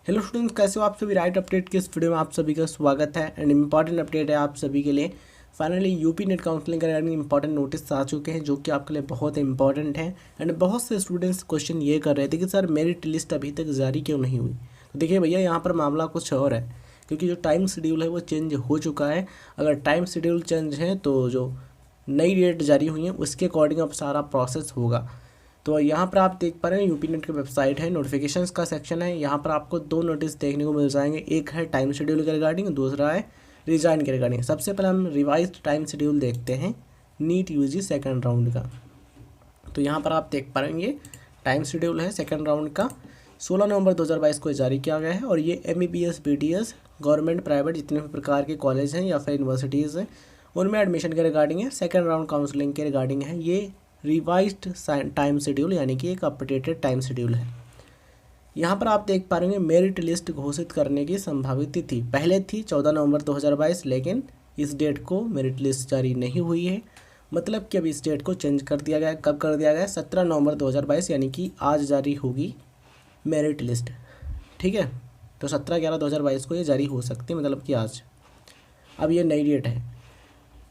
Hello students, कैसे हो आप सभी। राइट अपडेट के इस वीडियो में आप सभी का स्वागत है एंड इम्पॉर्टेंट अपडेट है आप सभी के लिए। फाइनली यूपी नेट काउंसलिंग के रिगार्डिंग इंपॉर्टेंट नोटिस आ चुके हैं जो कि आपके लिए बहुत इंपॉर्टेंट है। एंड बहुत से स्टूडेंट्स क्वेश्चन ये कर रहे थे कि सर मेरिट लिस्ट अभी तक जारी क्यों नहीं हुई। तो देखिए भैया, यहाँ पर मामला कुछ और है, क्योंकि जो टाइम शेड्यूल है वो चेंज हो चुका है। अगर टाइम शेड्यूल चेंज है तो जो नई डेट जारी हुई है उसके अकॉर्डिंग अब सारा प्रोसेस होगा। तो यहाँ पर आप देख पा रहे हैं यूपी नेट की वेबसाइट है, नोटिफिकेशंस का सेक्शन है। यहाँ पर आपको दो नोटिस देखने को मिल जाएंगे, एक है टाइम शेड्यूल के रिगार्डिंग, दूसरा है रिजाइन के रिगार्डिंग। सबसे पहले हम रिवाइज्ड टाइम शेड्यूल देखते हैं नीट यूजी सेकंड राउंड का। तो यहाँ पर आप देख पाएंगे टाइम शेड्यूल है सेकंड राउंड का, 16 नवंबर 2022 को जारी किया गया है। और ये MBBS BDS गवर्नमेंट प्राइवेट जितने भी प्रकार के कॉलेज हैं या फिर यूनिवर्सिटीज़ हैं उनमें एडमिशन के रिगार्डिंग है, सेकंड राउंड काउंसलिंग के रिगार्डिंग है। ये रिवाइज्ड टाइम शेड्यूल यानी कि एक अपडेटेड टाइम शेड्यूल है। यहाँ पर आप देख पा रहे हैं मेरिट लिस्ट घोषित करने की संभावित तिथि पहले थी 14 नवंबर 2022, लेकिन इस डेट को मेरिट लिस्ट जारी नहीं हुई है। मतलब कि अब इस डेट को चेंज कर दिया गया। कब कर दिया गया? 17 नवंबर 2022, यानी कि आज जारी होगी मेरिट लिस्ट। ठीक है, तो 17/11/2022 को ये जारी हो सकती है, मतलब कि आज। अब ये नई डेट है।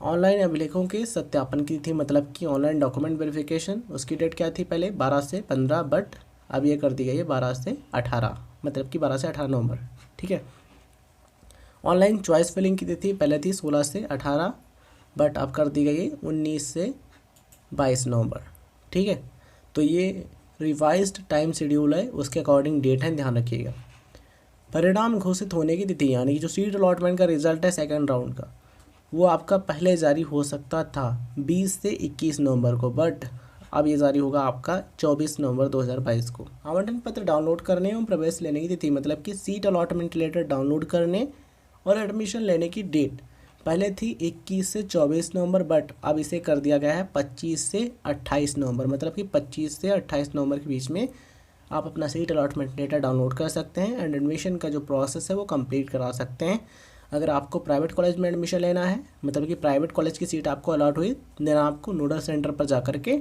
ऑनलाइन अभिलेखों के सत्यापन की थी, मतलब कि ऑनलाइन डॉक्यूमेंट वेरिफिकेशन, उसकी डेट क्या थी पहले? 12 से 15, बट अब ये कर दी गई है 12 से 18, मतलब कि 12 से 18 नवंबर। ठीक है। ऑनलाइन चॉइस फिलिंग की तिथि पहले थी 16 से 18, बट अब कर दी गई है 19 से 22 नवंबर। ठीक है, तो ये रिवाइज्ड टाइम शेड्यूल है, उसके अकॉर्डिंग डेट है, ध्यान रखिएगा। परिणाम घोषित होने की तिथि यानी कि जो सीट अलॉटमेंट का रिजल्ट है सेकेंड राउंड का, वो आपका पहले जारी हो सकता था 20 से 21 नवंबर को, बट अब ये जारी होगा आपका 24 नवंबर 2022 को। आवंटन पत्र डाउनलोड करने एवं प्रवेश लेने की तिथि, मतलब कि सीट अलॉटमेंट लेटर डाउनलोड करने और एडमिशन लेने की डेट पहले थी 21 से 24 नवंबर, बट अब इसे कर दिया गया है 25 से 28 नवंबर। मतलब कि 25 से 28 नवंबर के बीच में आप अपना सीट अलॉटमेंट लेटर डाउनलोड कर सकते हैं एंड एडमिशन का जो प्रोसेस है वो कंप्लीट करा सकते हैं। अगर आपको प्राइवेट कॉलेज में एडमिशन लेना है, मतलब कि प्राइवेट कॉलेज की सीट आपको अलॉट हुई, देन आपको नोडल सेंटर पर जाकर के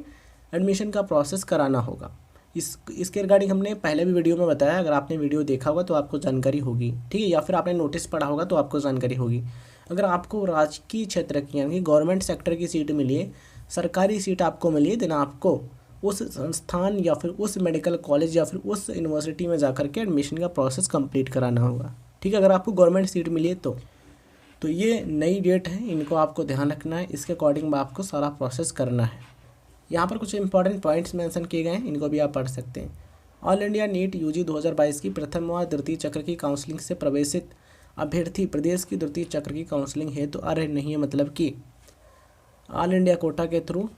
एडमिशन का प्रोसेस कराना होगा। इसके रिगार्डिंग हमने पहले भी वीडियो में बताया, अगर आपने वीडियो देखा होगा तो आपको जानकारी होगी। ठीक है, या फिर आपने नोटिस पढ़ा होगा तो आपको जानकारी होगी। अगर आपको राजकीय क्षेत्र की यानी गवर्नमेंट सेक्टर की सीट मिली है, सरकारी सीट आपको मिली है, देन आपको उस संस्थान या फिर उस मेडिकल कॉलेज या फिर उस यूनिवर्सिटी में जाकर के एडमिशन का प्रोसेस कंप्लीट कराना होगा। ठीक है, अगर आपको गवर्नमेंट सीट मिली है तो ये नई डेट है, इनको आपको ध्यान रखना है, इसके अकॉर्डिंग आपको सारा प्रोसेस करना है। यहाँ पर कुछ इंपॉर्टेंट पॉइंट्स मेंशन किए गए हैं, इनको भी आप पढ़ सकते हैं। ऑल इंडिया नीट यूजी 2022 की प्रथम व द्वितीय चक्र की काउंसलिंग से प्रवेशित अभ्यर्थी प्रदेश की द्वितीय चक्र की काउंसलिंग हेतु अर्ह नहीं है। मतलब कि ऑल इंडिया कोटा के थ्रू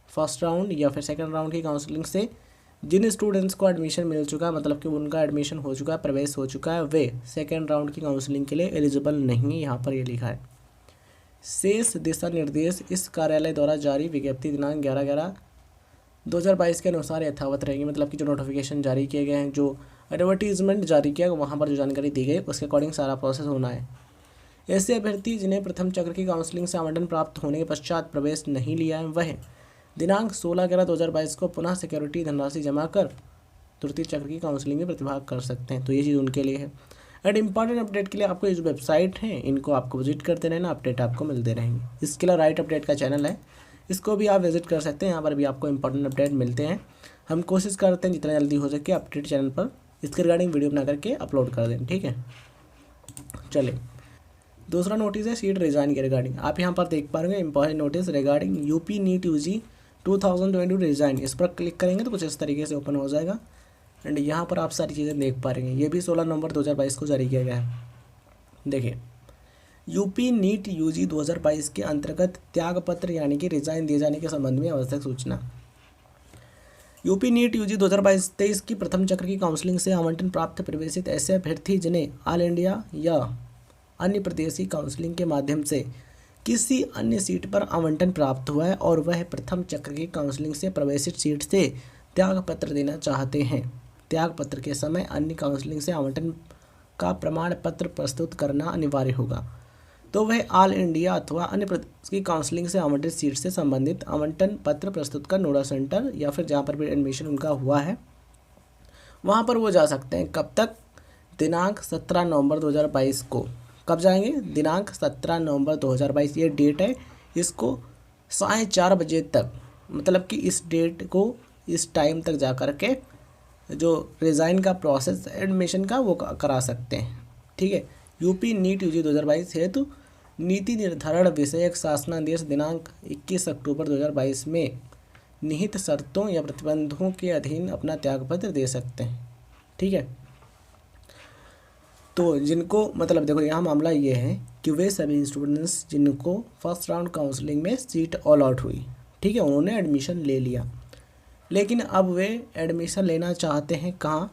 फर्स्ट राउंड या फिर सेकंड राउंड की काउंसलिंग से जिन स्टूडेंट्स को एडमिशन मिल चुका है, मतलब कि उनका एडमिशन हो चुका है, प्रवेश हो चुका है, वे सेकंड राउंड की काउंसलिंग के लिए एलिजिबल नहीं है। यहाँ पर ये लिखा है। शेष दिशा निर्देश इस कार्यालय द्वारा जारी विज्ञप्ति दिनांक 11/11/2022 के अनुसार यथावत रहेगी। मतलब कि जो नोटिफिकेशन जारी किए गए हैं, जो एडवर्टीजमेंट जारी किया वहाँ पर जो जानकारी दी गई उसके अकॉर्डिंग सारा प्रोसेस होना है। ऐसे अभ्यर्थी जिन्हें प्रथम चक्र की काउंसलिंग से आवंटन प्राप्त होने के पश्चात प्रवेश नहीं लिया है, वह दिनांक 16/11/2022 को पुनः सिक्योरिटी धनराशि जमा कर तृतीय चक्र की काउंसलिंग में प्रतिभाग कर सकते हैं। तो ये चीज़ उनके लिए है। एंड इंपॉर्टेंट अपडेट के लिए आपको ये जो वेबसाइट है इनको आपको विजिट करते रहना, अपडेट आपको मिलते रहेंगे। इसके लिए राइट अपडेट का चैनल है, इसको भी आप विजिट कर सकते हैं, यहाँ पर भी आपको इंपॉर्टेंट अपडेट मिलते हैं। हम कोशिश करते हैं जितना जल्दी हो सके अपडेट चैनल पर इसके रिगार्डिंग वीडियो बना करके अपलोड कर दें। ठीक है, चलिए दूसरा नोटिस है सीट रिजाइन के रिगार्डिंग। आप यहाँ पर देख पा रहे हैं important notice regarding UP NEET UG 2022 resign. इस पर क्लिक करेंगे तो कुछ इस तरीके से ओपन हो जाएगा एंड यहाँ पर आप सारी चीज़ें देख पा रहे हैं। ये भी 16 नवंबर 2022 को जारी किया गया है। देखिए, यूपी नीट यूजी 2022 के अंतर्गत त्यागपत्र यानी कि रिजाइन दिए जाने के संबंध में आवश्यक सूचना। यूपी नीट यूजी 2022-23 की प्रथम चक्र की काउंसलिंग से आवंटन प्राप्त प्रवेशित ऐसे अभ्यर्थी जिन्हें ऑल इंडिया या अन्य प्रदेशी काउंसलिंग के माध्यम से किसी अन्य सीट पर आवंटन प्राप्त हुआ है और वह प्रथम चक्र की काउंसलिंग से प्रवेशित सीट से त्यागपत्र देना चाहते हैं। त्यागपत्र के समय अन्य काउंसलिंग से आवंटन का प्रमाण पत्र प्रस्तुत करना अनिवार्य होगा। तो वह ऑल इंडिया अथवा अन्य प्रदेश की काउंसलिंग से आवंटित सीट से संबंधित आवंटन पत्र प्रस्तुत कर नोडल सेंटर या फिर जहाँ पर भी एडमिशन उनका हुआ है वहाँ पर वो जा सकते हैं। कब तक? दिनांक 17 नवंबर 2022 को कब जाएंगे, दिनांक 17 नवंबर 2022 ये डेट है। इसको 4:30 बजे तक, मतलब कि इस डेट को इस टाइम तक जा कर के जो रिज़ाइन का प्रोसेस एडमिशन का वो करा सकते हैं। ठीक है। यूपी नीट यूजी 2022 हेतु नीति निर्धारण विषयक शासनादेश दिनांक 21 अक्टूबर 2022 में निहित शर्तों या प्रतिबंधों के अधीन अपना त्यागपत्र दे सकते हैं। ठीक है। तो जिनको मतलब देखो यहाँ मामला ये है कि वे सभी स्टूडेंट्स जिनको फर्स्ट राउंड काउंसलिंग में सीट अलॉट हुई, ठीक है, उन्होंने एडमिशन ले लिया, लेकिन अब वे एडमिशन लेना चाहते हैं कहाँ,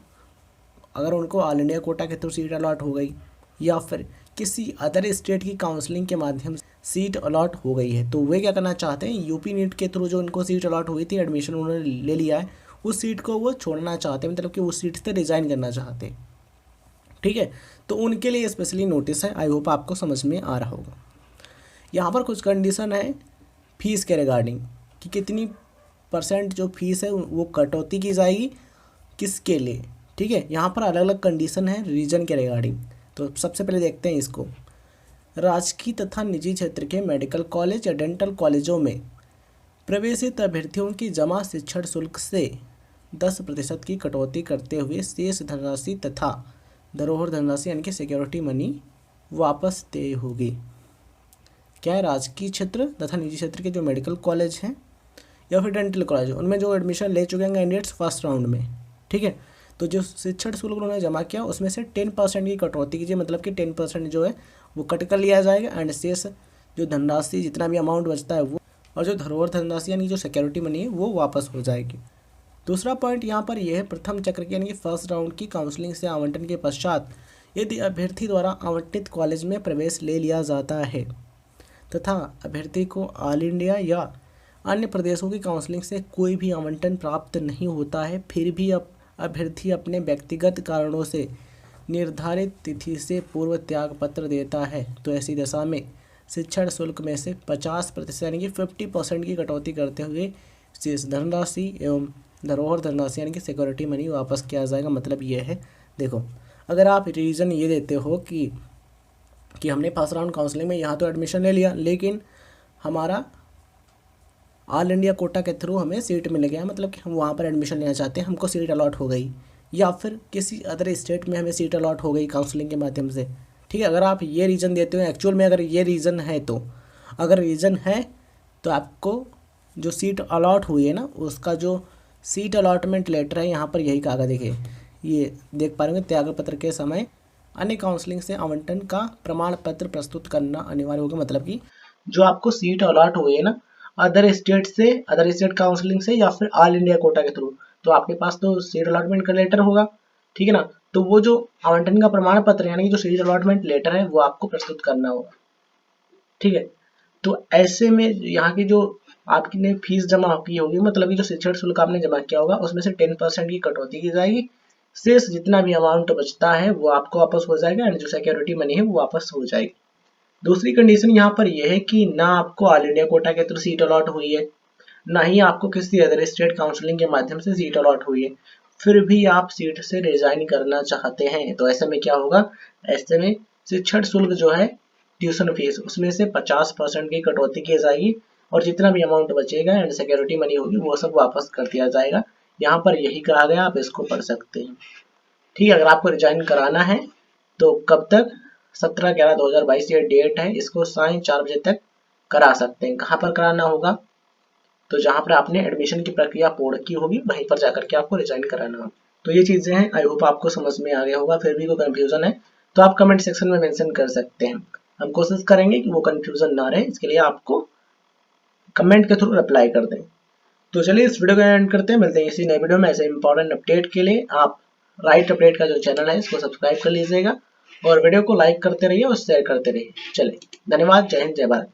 अगर उनको ऑल इंडिया कोटा के थ्रू सीट अलॉट हो गई या फिर किसी अदर स्टेट की काउंसलिंग के माध्यम से सीट अलॉट हो गई है, तो वे क्या करना चाहते हैं, यूपी नीट के थ्रू जो उनको सीट अलॉट हुई थी, एडमिशन उन्होंने ले लिया है, उस सीट को वो छोड़ना चाहते हैं, मतलब कि उस सीट से रिज़ाइन करना चाहते हैं। ठीक है। तो उनके लिए स्पेशली नोटिस है। आई होप आपको समझ में आ रहा होगा। यहाँ पर कुछ कंडीशन है फीस के रिगार्डिंग कि कितनी % जो फीस है वो कटौती की जाएगी, किसके लिए। ठीक है। यहाँ पर अलग अलग कंडीशन है रीजन के रिगार्डिंग। तो सबसे पहले देखते हैं इसको। राजकीय तथा निजी क्षेत्र के मेडिकल कॉलेज या डेंटल कॉलेजों में प्रवेशित अभ्यर्थियों की जमा शिक्षण शुल्क से 10% की कटौती करते हुए शेष धनराशि तथा धरोहर धनराशि यानी कि सिक्योरिटी मनी वापस देय होगी। क्या है, राजकीय क्षेत्र तथा निजी क्षेत्र के जो मेडिकल कॉलेज हैं या फिर डेंटल कॉलेज, उनमें जो एडमिशन ले चुके हैं कैंडिडेट्स फर्स्ट राउंड में, ठीक है, तो जो शिक्षण शुल्क उन्होंने जमा किया उसमें से 10% की कटौती कीजिए, मतलब कि 10% जो है वो कट कर लिया जाएगा एंड शेष जो धनराशि जितना भी अमाउंट बचता है वो, और जो धरोहर धनराशि यानी जो सिक्योरिटी मनी है वो वापस हो जाएगी। दूसरा पॉइंट यहाँ पर यह है, प्रथम चक्र की यानी कि फर्स्ट राउंड की काउंसलिंग से आवंटन के पश्चात यदि अभ्यर्थी द्वारा आवंटित कॉलेज में प्रवेश ले लिया जाता है तथा अभ्यर्थी को ऑल इंडिया या अन्य प्रदेशों की काउंसलिंग से कोई भी आवंटन प्राप्त नहीं होता है, फिर भी अभ्यर्थी अपने व्यक्तिगत कारणों से निर्धारित तिथि से पूर्व त्यागपत्र देता है, तो ऐसी दशा में शिक्षण शुल्क में से 50% यानी कि 50% की कटौती करते हुए शेष धनराशि एवं धरोहर धनराशि यानी कि सिक्योरिटी मनी वापस किया जाएगा। मतलब ये है, देखो अगर आप रीज़न ये देते हो कि हमने फर्स्ट राउंड काउंसलिंग में यहाँ तो एडमिशन ले लिया, लेकिन हमारा ऑल इंडिया कोटा के थ्रू हमें सीट मिल गया, मतलब कि हम वहाँ पर एडमिशन लेना चाहते हैं, हमको सीट अलॉट हो गई, या फिर किसी अदर स्टेट में हमें सीट अलॉट हो गई काउंसलिंग के माध्यम से। ठीक है। अगर आप ये रीज़न देते हो, एक्चुअल में अगर ये रीज़न है तो, अगर रीज़न है तो आपको जो सीट अलॉट हुई है ना, उसका जो सीट अलॉटमेंट लेटर है यहाँ पर यही कागज, देखिए ये देख पा रहे होंगे, त्यागपत्र के समय अन्य काउंसलिंग से आवंटन का प्रमाण पत्र प्रस्तुत करना अनिवार्य होगा। मतलब कि जो आपको सीट अलॉट हुई है ना अदर स्टेट काउंसलिंग से या फिर ऑल इंडिया कोटा के थ्रू, तो आपके पास तो सीट अलॉटमेंट का लेटर होगा, ठीक है ना, तो वो जो आवंटन का प्रमाण पत्र यानी कि जो सीट अलॉटमेंट लेटर है वो आपको प्रस्तुत करना होगा। ठीक है। तो ऐसे में यहाँ की जो आपने फीस जमा की होगी, मतलब कि जो शिक्षण शुल्क आपने जमा किया होगा उसमें से 10% की कटौती की जाएगी, शेष जितना भी अमाउंट बचता है वो आपको वापस हो जाएगा एंड जो सिक्योरिटी मनी है वो वापस हो जाएगी। दूसरी कंडीशन यहाँ पर यह है कि ना आपको ऑल इंडिया कोटा के थ्रू सीट अलॉट हुई है, ना ही आपको किसी अदर स्टेट काउंसलिंग के माध्यम से सीट अलॉट हुई है, फिर भी आप सीट से रिजाइन करना चाहते हैं, तो ऐसे में क्या होगा, ऐसे में शिक्षण शुल्क जो है ट्यूशन फीस उसमें से 50% की कटौती की जाएगी और जितना भी अमाउंट बचेगा एंड सिक्योरिटी मनी होगी वो सब वापस कर दिया जाएगा। यहाँ पर यही कहा गया, आप इसको पढ़ सकते हैं। ठीक है। अगर आपको रिजाइन कराना है तो कब तक, 17/11/2022 ये डेट है, इसको 4:30 बजे तक करा सकते हैं। कहाँ पर कराना होगा, तो जहाँ पर आपने एडमिशन की प्रक्रिया पूर्ण की होगी वहीं पर जाकर के आपको रिजाइन कराना होगा। तो ये चीज़ें हैं, आई होप आपको समझ में आ गया होगा। फिर भी कोई कन्फ्यूजन है तो आप कमेंट सेक्शन में मेंशन कर सकते हैं, हम कोशिश करेंगे कि वो कन्फ्यूजन ना रहे, इसके लिए आपको कमेंट के थ्रू रिप्लाई कर दें। तो चलिए इस वीडियो को एंड करते हैं, मिलते हैं इसी नए वीडियो में ऐसे इंपॉर्टेंट अपडेट के लिए। आप राइट अपडेट का जो चैनल है इसको सब्सक्राइब कर लीजिएगा और वीडियो को लाइक करते रहिए और शेयर करते रहिए। चलिए, धन्यवाद, जय हिंद, जय भारत।